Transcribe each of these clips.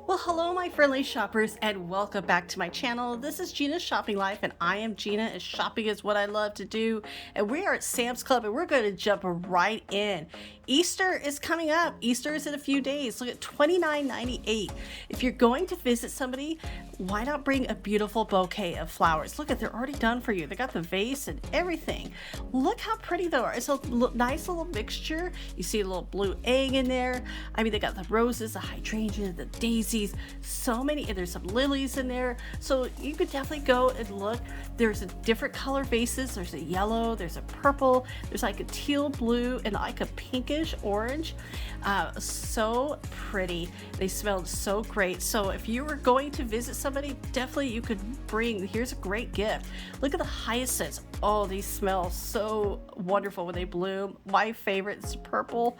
Well, hello, my friendly shoppers, and welcome back to my channel. This is Gina's Shopping Life, and I am Gina, and shopping is what I love to do. And we are at Sam's Club, and we're going to jump right in. Easter is coming up. Easter is in a few days. Look at $29.98. If you're going to visit somebody, why not bring a beautiful bouquet of flowers? Look at, they're already done for you. They got the vase and everything. Look how pretty they are. It's a nice little mixture. You see a little blue egg in there. I mean, they got the roses, the hydrangeas, the daisies, so many, and there's some lilies in there. So you could definitely go and look. There's a different color vases. There's a yellow, there's a purple, there's like a teal blue, and like a pinkish orange. So pretty. They smelled so great. So if you were going to visit somebody, definitely you could bring, here's a great gift. Look at the hyacinths. Oh, these smell so wonderful when they bloom. My favorite is purple.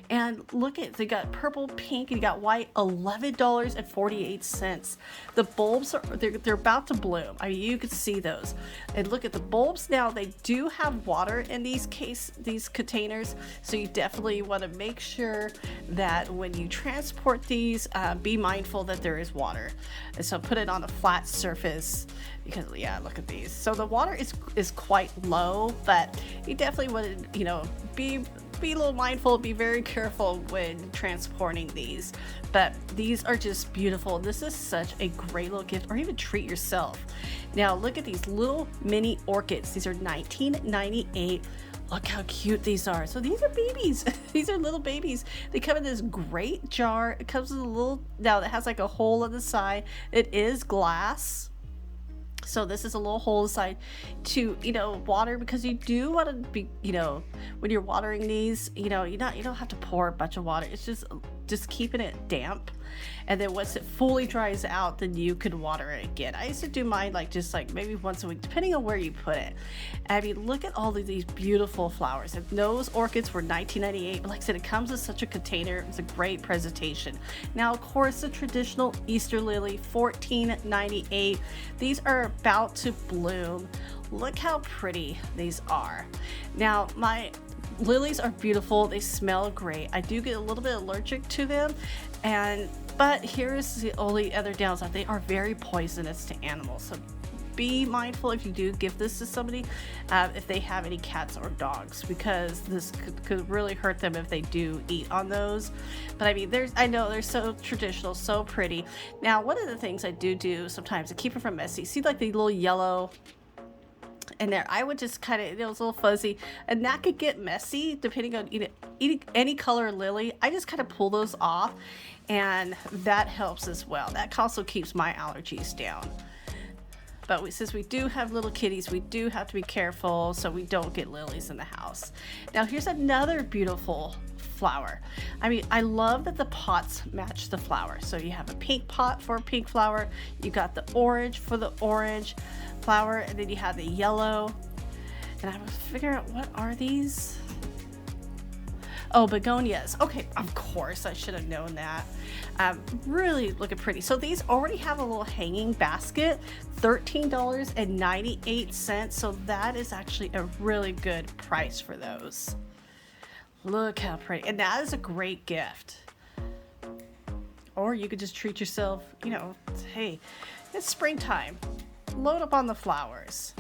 And look at, they got purple, pink, and you got white, $11.48. The bulbs are, they're about to bloom. I mean, you can see those. And look at the bulbs now. They do have water in these containers. So you definitely want to make sure that when you transport these, be mindful that there is water. And so put it on a flat surface, because yeah, look at these. So the water is quite low, but you definitely want to, be a little mindful, be very careful when transporting these. But these are just beautiful. This is such a great little gift, or even treat yourself. Now look at these little mini orchids. These are $19.98. Look how cute these are. So these are babies. These are little babies. They come in this great jar. It comes with a little, now it has like a hole on the side. It is glass. So this is a little hole inside to, water, because you do want to be, when you're watering these, you don't have to pour a bunch of water. It's just keeping it damp. And then once it fully dries out, then you could water it again. I used to do mine just maybe once a week, depending on where you put it. I mean, look at all of these beautiful flowers. And those orchids were $19.98. But like I said, it comes in such a container. It's a great presentation. Now, of course, the traditional Easter lily, $14.98. These are about to bloom. Look how pretty these are. Now, my lilies are beautiful. They smell great. I do get a little bit allergic to them, but here's the only other downside. They are very poisonous to animals. So be mindful if you do give this to somebody, if they have any cats or dogs, because this could really hurt them if they do eat on those. But I mean, I know they're so traditional, so pretty. Now, one of the things I do sometimes to keep it from messy, see like the little yellow in there, I would just kind of, it was a little fuzzy, and that could get messy depending on eating any color lily. I just kind of pull those off, and that helps as well. That also keeps my allergies down. But since we do have little kitties, we do have to be careful so we don't get lilies in the house. Now here's another beautiful flower. I mean, I love that the pots match the flower. So you have a pink pot for a pink flower, you got the orange for the orange flower, and then you have the yellow. And I was figuring out, what are these? Oh, begonias. Okay, of course, I should have known that. Really looking pretty. So these already have a little hanging basket, $13.98. So that is actually a really good price for those. Look how pretty. And that is a great gift. Or you could just treat yourself, hey, it's springtime. Load up on the flowers.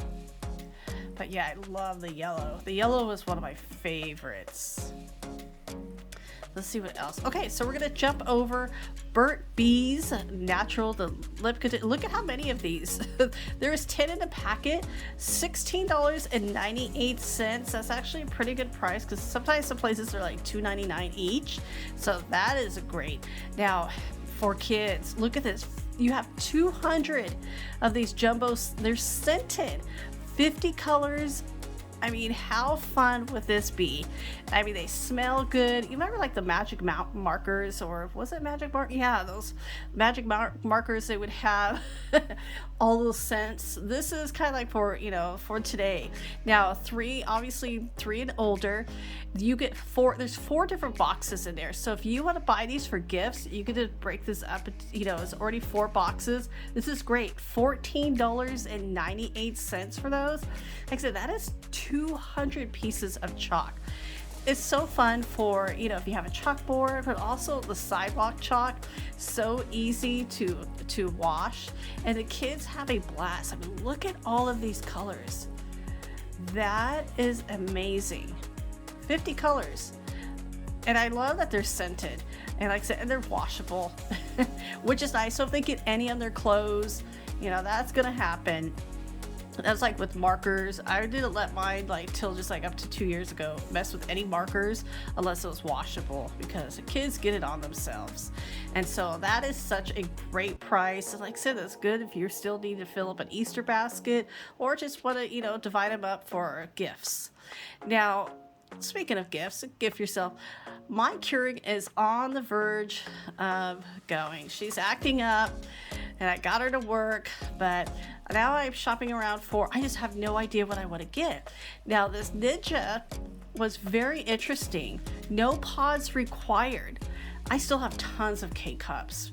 But yeah, I love the yellow. The yellow is one of my favorites. Let's see what else. Okay, so we're gonna jump over Burnt Bees Natural, the lip conditioner. Look at how many of these. There's 10 in a packet, $16.98. That's actually a pretty good price, because sometimes some places are like $2.99 each. So that is great. Now, for kids, look at this. You have 200 of these jumbos. They're scented, 50 colors. I mean, how fun would this be? I mean, they smell good. You remember like the magic markers, or was it magic mark? Yeah, those magic markers, they would have all those scents. This is kind of like for, for today. Now, obviously three and older, you get there's 4 different boxes in there. So if you want to buy these for gifts, you could just break this up. It's already 4 boxes. This is great. $14.98 for those. Like I said, that is 200 pieces of chalk. it's so fun for, you know, if you have a chalkboard, but also the sidewalk chalk, so easy to wash, and the kids have a blast. I mean, look at all of these colors. That is amazing. 50 colors. And I love that they're scented. And like I said, and they're washable, which is nice. So if they get any on their clothes, you know, that's gonna happen. That's like with markers. I didn't let mine, like, till just like up to 2 years ago, mess with any markers unless it was washable, because the kids get it on themselves. And so that is such a great price. And like I said, that's good if you still need to fill up an Easter basket or just want to, you know, divide them up for gifts. Now, speaking of gifts, gift yourself. My Keurig is on the verge of going. She's acting up, and I got her to work, but now I'm shopping around for, I just have no idea what I want to get. Now, this Ninja was very interesting. No pods required. I still have tons of K-Cups.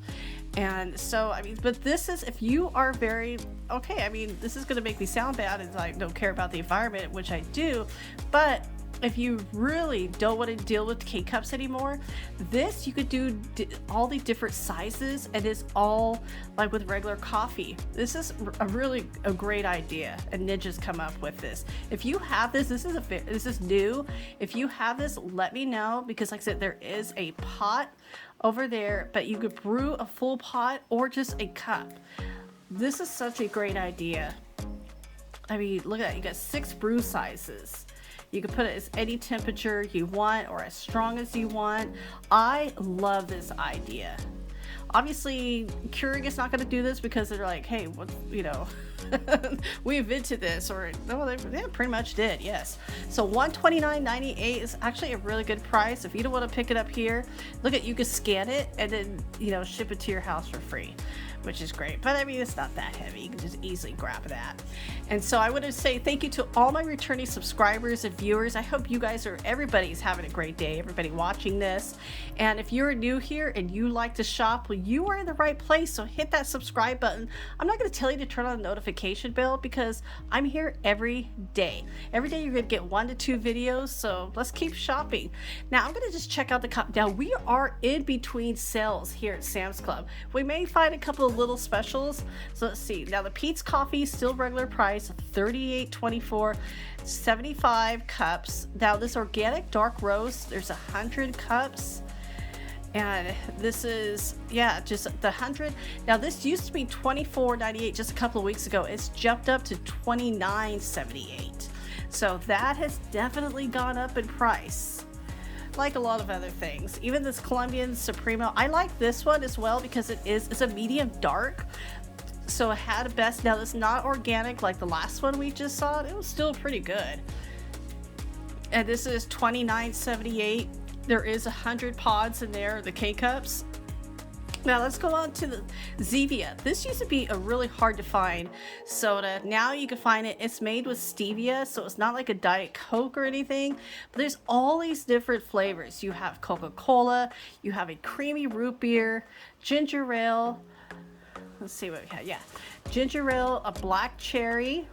And so, I mean, but this is, if you are very, okay, I mean, this is going to make me sound bad and I don't care about the environment, which I do, but if you really don't want to deal with K-Cups anymore, this, you could do all the different sizes, and it's all like with regular coffee. This is a great idea, and Ninja's come up with this. If you have this, this is new. If you have this, let me know, because like I said, there is a pot over there, but you could brew a full pot or just a cup. This is such a great idea. I mean, look at that. You got 6 brew sizes. You can put it as any temperature you want or as strong as you want. I love this idea. Obviously, Keurig is not going to do this because they're like, hey, what, you know, we invented this, or no, they pretty much did, yes. So $129.98 is actually a really good price. If you don't want to pick it up here, look at, you can scan it and then, you know, ship it to your house for free, which is great. But I mean, it's not that heavy. You can just easily grab that. And so I want to say thank you to all my returning subscribers and viewers. I hope you guys everybody's having a great day, everybody watching this. And if you're new here and you like to shop, well, you are in the right place. So hit that subscribe button. I'm not going to tell you to turn on the notification bell because I'm here every day. Every day you're going to get 1 to 2 videos. So let's keep shopping. Now I'm going to just check out now we are in between sales here at Sam's Club. We may find a couple of little specials. So let's see. Now the Pete's coffee, still regular price, $38.24, 75 cups. Now this organic dark roast, there's 100 cups. And this is, yeah, just the 100. Now this used to be $24.98 just a couple of weeks ago. It's jumped up to $29.78. So that has definitely gone up in price, like a lot of other things. Even this Colombian Supremo, I like this one as well because it's a medium dark. So it had a best. Now it's not organic like the last one we just saw. It was still pretty good. And this is $29.78. There is 100 pods in there, the K-Cups. Now let's go on to the Zevia. This used to be a really hard to find soda. Now you can find it. It's made with stevia, so it's not like a Diet Coke or anything. But there's all these different flavors. You have Coca-Cola, you have a creamy root beer, ginger ale. Let's see what we have. Yeah, ginger ale, a black cherry.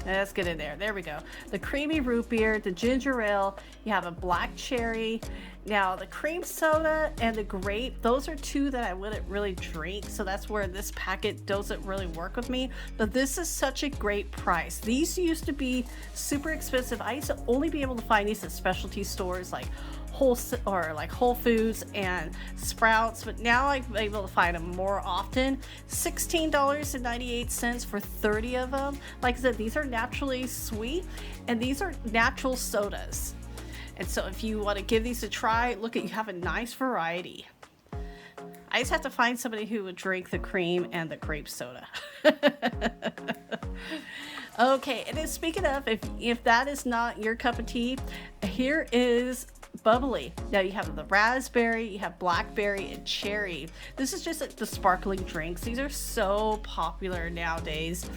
Let's get in there. There we go. The creamy root beer, the ginger ale, you have a black cherry. Now the cream soda and the grape, those are 2 that I wouldn't really drink. So that's where this packet doesn't really work with me. But this is such a great price. These used to be super expensive. I used to only be able to find these at specialty stores like Whole Foods and Sprouts, but now I'm able to find them more often. $16.98 for 30 of them. Like I said, these are naturally sweet, and these are natural sodas. And so if you want to give these a try, look at, you have a nice variety. I just have to find somebody who would drink the cream and the grape soda. Okay, and then speaking of, if that is not your cup of tea, here is bubbly. Now you have the raspberry, you have blackberry, and cherry. This is just like the sparkling drinks. These are so popular nowadays,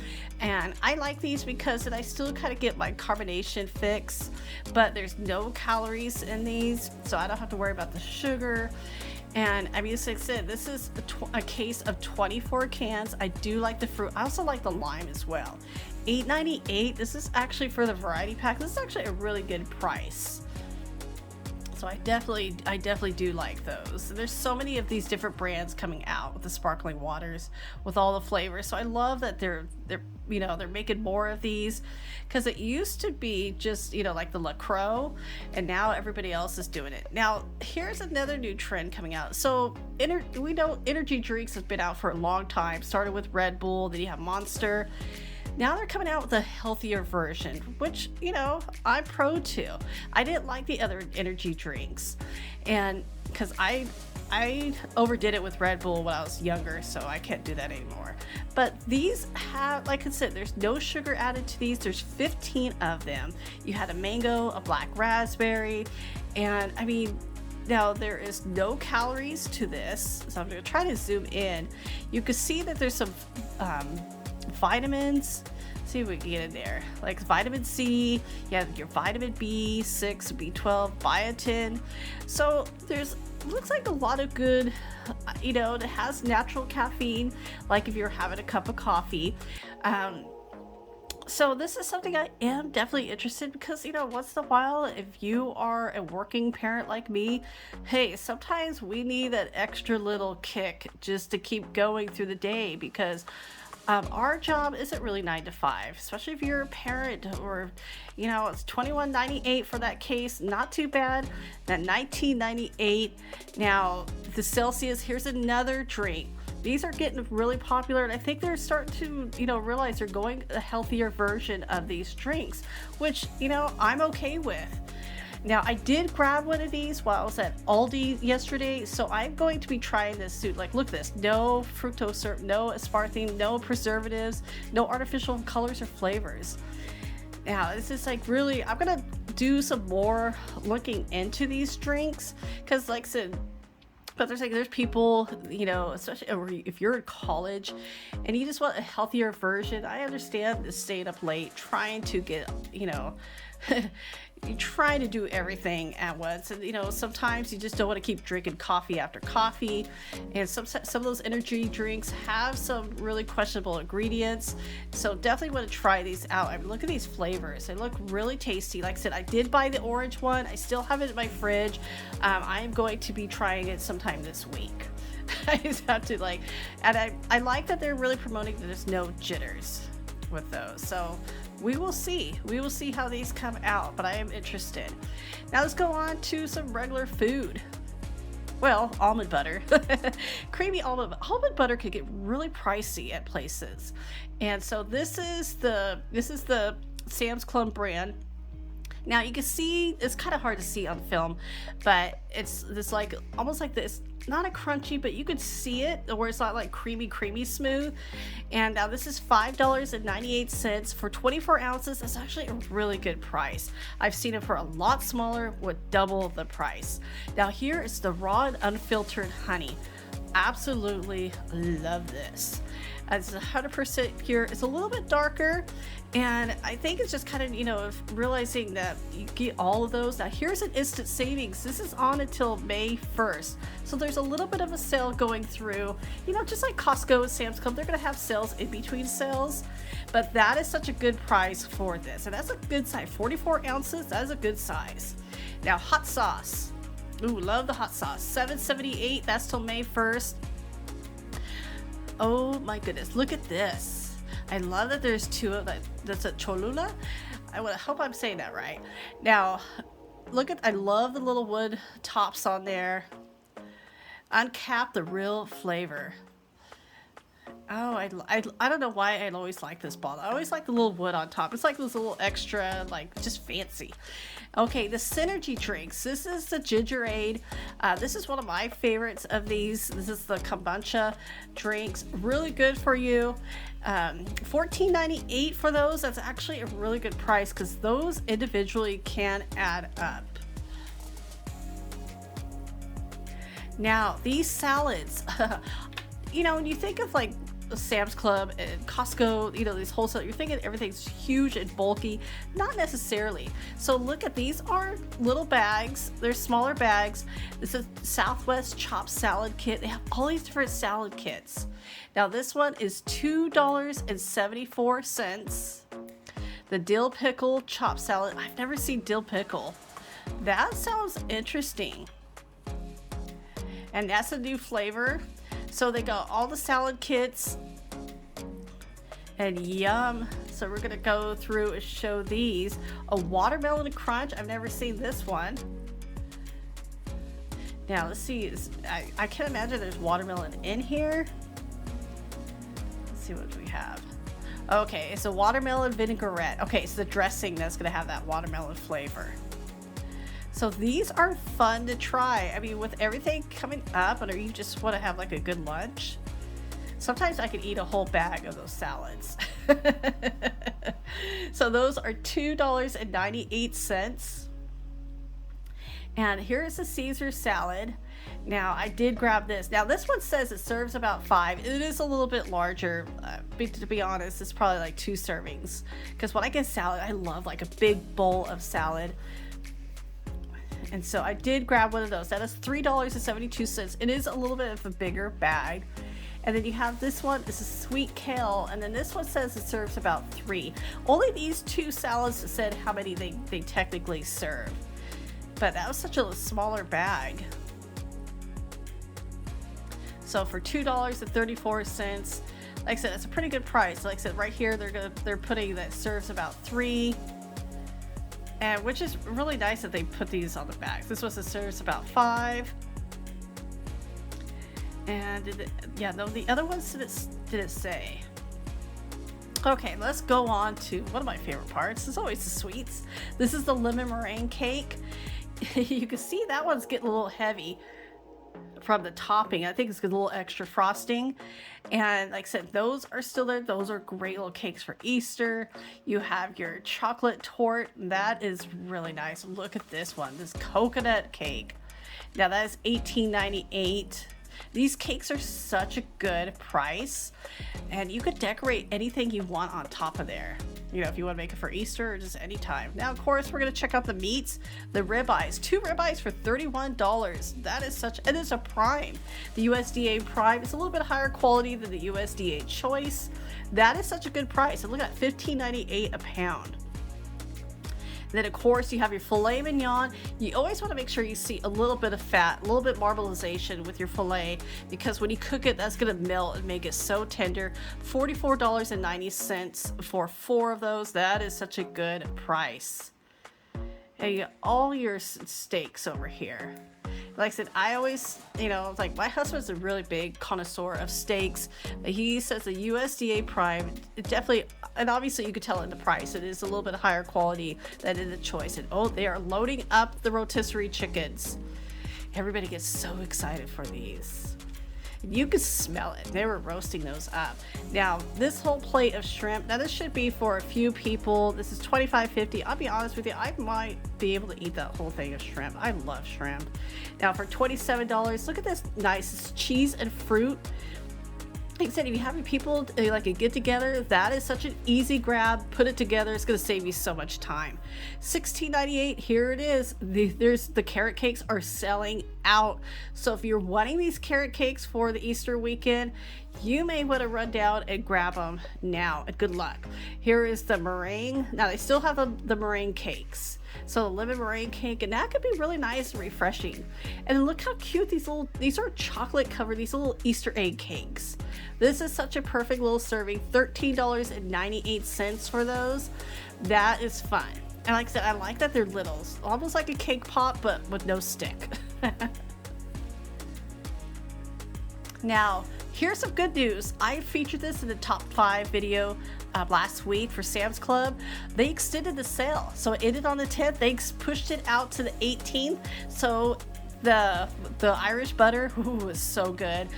and I like these because I still kind of get my carbonation fix, but there's no calories in these, so I don't have to worry about the sugar. And I mean, as I said, this is a case of 24 cans. I do like the fruit. I also like the lime as well. $8.98. This is actually for the variety pack. This is actually a really good price. So I definitely do like those. And there's so many of these different brands coming out with the sparkling waters with all the flavors. So I love that they're making more of these, because it used to be just like the LaCroix, and now everybody else is doing it. Now here's another new trend coming out. So we know energy drinks has been out for a long time. Started with Red Bull, then you have Monster. Now they're coming out with a healthier version, which, I'm pro to. I didn't like the other energy drinks, and because I overdid it with Red Bull when I was younger, so I can't do that anymore. But these have, like I said, there's no sugar added to these. There's 15 of them. You had a mango, a black raspberry, and now there is no calories to this. So I'm going to try to zoom in. You can see that there's some vitamins. See if we can get in there, like vitamin C, you have your vitamin B6, B12, biotin. So looks like a lot of good, it has natural caffeine, like if you're having a cup of coffee. So this is something I am definitely interested in, because once in a while, if you are a working parent like me, hey, sometimes we need that extra little kick just to keep going through the day, because our job isn't really 9 to 5, especially if you're a parent, or it's $21.98 for that case. Not too bad. That $19.98. Now the Celsius, here's another drink. These are getting really popular, and I think they're starting to realize they're going a healthier version of these drinks, which I'm okay with. Now, I did grab one of these while I was at Aldi yesterday, so I'm going to be trying this soon. Like, look at this. No fructose syrup, no aspartame, no preservatives, no artificial colors or flavors. Now, this is like really, I'm going to do some more looking into these drinks, because like I said, but there's people, especially if you're in college and you just want a healthier version. I understand staying up late, trying to get, you try to do everything at once, and sometimes you just don't want to keep drinking coffee after coffee, and some of those energy drinks have some really questionable ingredients. So definitely want to try these out. Look at these flavors. They look really tasty. Like I said, I did buy the orange one. I still have it in my fridge. I am going to be trying it sometime this week. I just have to and I like that they're really promoting that there's no jitters with those. So we will see how these come out, but I am interested. Now let's go on to some regular food. Well, almond butter. Creamy almond butter could get really pricey at places, and so this is the Sam's Club brand. Now you can see, it's kind of hard to see on film, but it's this almost like this, not a crunchy, but you could see it where it's not like creamy smooth. And now this is $5.98 for 24 ounces. That's actually a really good price. I've seen it for a lot smaller with double the price. Now here is the raw and unfiltered honey. Absolutely love this. It's 100% pure. It's a little bit darker, and I think it's just kind of, realizing that you get all of those. Now here's an instant savings. This is on until May 1st. So there's a little bit of a sale going through, just like Costco and Sam's Club, they're going to have sales in between sales, but that is such a good price for this. And that's a good size, 44 ounces. That is a good size. Now hot sauce. Ooh, love the hot sauce. $7.78. That's till May 1st. Oh my goodness, look at this. I love that there's two of that. That's a Cholula. I hope I'm saying that right. Now, I love the little wood tops on there. Uncap the real flavor. Oh, I don't know why I always like this bottle. I always like the little wood on top. It's like this little extra, just fancy. Okay, the Synergy drinks. This is the Gingerade. This is one of my favorites of these. This is the kombucha drinks. Really good for you. $14.98 for those. That's actually a really good price, because those individually can add up. Now, these salads. When you think of Sam's Club and Costco, these wholesale, you're thinking everything's huge and bulky. Not necessarily. So look at, these are little bags. They're smaller bags. This is Southwest Chopped Salad Kit. They have all these different salad kits. Now this one is $2.74. The Dill Pickle Chopped Salad. I've never seen Dill Pickle. That sounds interesting. And that's a new flavor. So they got all the salad kits. And yum. So we're gonna go through and show these. A watermelon crunch. I've never seen this one. Now let's see. I can't imagine there's watermelon in here. Let's see what we have. Okay, it's a watermelon vinaigrette. Okay, it's the dressing that's gonna have that watermelon flavor. So these are fun to try. I mean, with everything coming up, and you just want to have like a good lunch. Sometimes I could eat a whole bag of those salads. So those are $2.98. And here's a Caesar salad. Now I did grab this. Now this one says it serves about 5. It is a little bit larger. To be honest, it's probably like 2 servings. Because when I get salad, I love like a big bowl of salad. And so I did grab one of those. That is $3.72. It is a little bit of a bigger bag. And then you have this one. This is sweet kale. And then this one says it serves about 3. Only these 2 salads said how many they technically serve. But that was such a smaller bag. So for $2.34, like I said, that's a pretty good price. Like I said, right here they're putting that serves about 3. And which is really nice that they put these on the back. This was it serves about 5. And the other ones did it say? Okay, let's go on to one of my favorite parts. It's always the sweets. This is the lemon meringue cake. You can see that one's getting a little heavy from the topping. I think it's got a little extra frosting. And like I said, those are still there. Those are great little cakes for Easter. You have your chocolate torte. That is really nice. Look at this one, this coconut cake. Now that is $18.98. These cakes are such a good price, and you could decorate anything you want on top of there. You know, if you want to make it for Easter or just any time. Now, of course, we're going to check out the meats, the ribeyes. 2 ribeyes for $31. That is it is a prime. The USDA prime is a little bit higher quality than the USDA choice. That is such a good price. And look at $15.98 a pound. Then of course you have your filet mignon. You always want to make sure you see a little bit of fat, a little bit marbleization with your filet, because when you cook it, that's going to melt and make it so tender. $44.90 for 4 of those. That is such a good price. And you got all your steaks over here. Like I said, I always, like my husband's a really big connoisseur of steaks. He says the USDA prime, it definitely, and obviously you could tell in the price, it is a little bit higher quality than in the choice. And they are loading up the rotisserie chickens. Everybody gets so excited for these. You could smell it. They were roasting those up. Now, this whole plate of shrimp, now this should be for a few people. This is $25.50. I'll be honest with you, I might be able to eat that whole thing of shrimp. I love shrimp. Now, for $27, look at this nice cheese and fruit. Like I said, if you have your people like a get together, that is such an easy grab. Put it together. It's going to save you so much time. $16.98. Here it is. The carrot cakes are selling out. So if you're wanting these carrot cakes for the Easter weekend, you may want to run down and grab them now. And good luck. Here is the meringue. Now they still have the meringue cakes. So the lemon meringue cake, and that could be really nice and refreshing. And look how cute these are chocolate covered, these little Easter egg cakes. This is such a perfect little serving. $13.98 for those. That is fun. And like I said, I like that they're little, almost like a cake pop, but with no stick. Now, here's some good news. I featured this in the top 5 video last week for Sam's Club. They extended the sale. So it ended on the 10th. They pushed it out to the 18th. So the Irish butter is so good.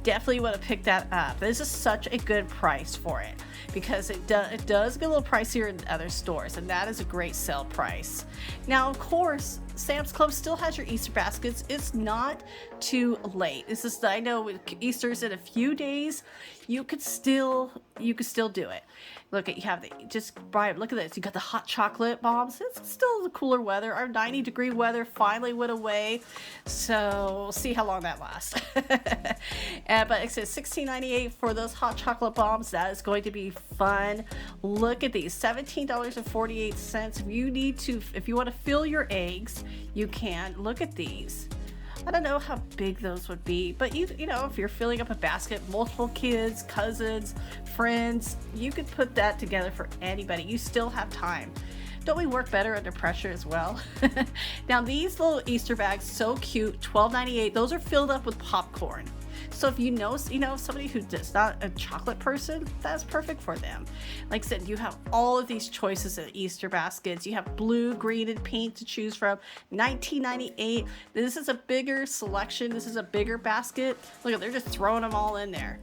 Definitely want to pick that up. This is such a good price for it, because it does get a little pricier in other stores, and that is a great sale price. Now, of course, Sam's Club still has your Easter baskets. It's not too late. I know Easter's in a few days. You could still do it. Look at, you have look at this. You got the hot chocolate bombs. It's still the cooler weather. Our 90-degree weather finally went away. So we'll see how long that lasts. But it says $16.98 for those hot chocolate bombs. That is going to be be fun. Look at these, $17.48. If you want to fill your eggs, you can. Look at these. I don't know how big those would be, but you know, if you're filling up a basket, multiple kids, cousins, friends, you could put that together for anybody. You still have time. Don't we work better under pressure as well? Now these little Easter bags, so cute, $12.98. Those are filled up with popcorn. So if you know somebody who is not a chocolate person, that's perfect for them. Like I said, you have all of these choices of Easter baskets. You have blue, green, and pink to choose from. $19.98. This is a bigger selection. This is a bigger basket. Look at, they're just throwing them all in there.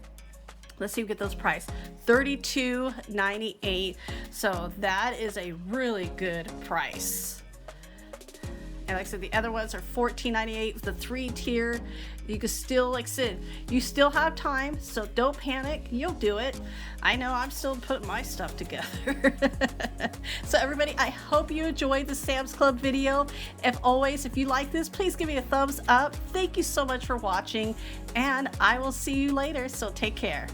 Let's see if we get those priced. $32.98. So that is a really good price. And like I said, the other ones are $14.98 with the 3-tier. You can still, like I said, you still have time, so don't panic. You'll do it. I know I'm still putting my stuff together. So everybody, I hope you enjoyed the Sam's Club video. If you like this, please give me a thumbs up. Thank you so much for watching, and I will see you later, so take care.